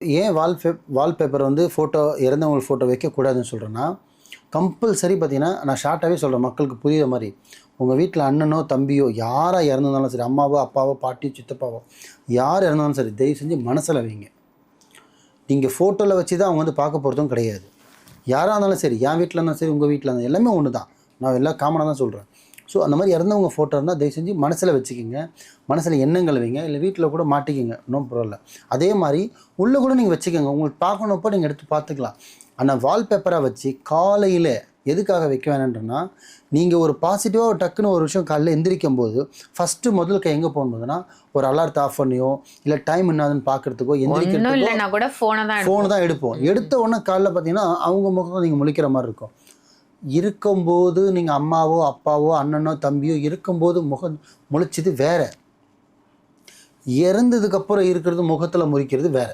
ஏன் வால்பேப்பர் வந்து ஃபோட்டோ இறந்தவங்க ஃபோட்டோ வைக்கக்கூடாதுன்னு சொல்கிறேன்னா, கம்பல்சரி பார்த்தீங்கன்னா, நான் ஷார்ட்டாகவே சொல்கிறேன் மக்களுக்கு புரியிற மாதிரி. உங்கள் வீட்டில் அண்ணனோ, தம்பியோ யாராக இறந்துருந்தாலும் சரி, அம்மாவோ, அப்பாவோ, பாட்டியோ, சித்தப்பாவோ யார் இறந்தாலும் சரி, தயவு செஞ்சு மனசில் வைங்க. நீங்கள் ஃபோட்டோவில் வச்சு தான் அவங்க வந்து பார்க்க போகிறதும் கிடையாது. யாராக இருந்தாலும் சரி, என் வீட்டில் இருந்தாலும் சரி, உங்கள் வீட்டில் இருந்தாலும் எல்லாமே ஒன்று தான். நான் எல்லாம் காமனாக தான் சொல்கிறேன். ஸோ அந்த மாதிரி இறந்தவங்க ஃபோட்டோ இருந்தால் தயவு செஞ்சு மனசில் வச்சுக்கிங்க. மனசில் எண்ணங்கள் வைங்க. இல்லை வீட்டில் கூட மாட்டிக்கிங்க. ஒன்றும் பரவாயில்ல. அதே மாதிரி உள்ளே கூட நீங்கள் வச்சுக்கோங்க. உங்களுக்கு பார்க்கணுப்போ நீங்கள் எடுத்து பார்த்துக்கலாம். ஆனால் வால்பேப்பராக வச்சு காலையில் எதுக்காக வைக்க வேணான்றனா, நீங்கள் ஒரு பாசிட்டிவாக டக்குன்னு ஒரு விஷயம் காலையில் எந்திரிக்கும் போது ஃபஸ்ட்டு முதல் கை எங்கே போகும்போதுன்னா, ஒரு அலாரத்தை ஆஃப் பண்ணியோ, இல்லை டைம் என்னாதுன்னு பார்க்குறதுக்கோ, எந்திரிக்கிறதுக்கோ ஃபோனை தான் எடுப்போம். எடுத்த உடனே காலையில் பார்த்தீங்கன்னா அவங்க முகம் நீங்கள் முழிக்கிற மாதிரி இருக்கும். இருக்கும்போது நீங்கள் அம்மாவோ, அப்பாவோ, அண்ணனோ, தம்பியோ இருக்கும்போது முகம் முழிச்சது வேற. இறந்ததுக்கப்புறம் இருக்கிறது முகத்தில் முழிக்கிறது வேற.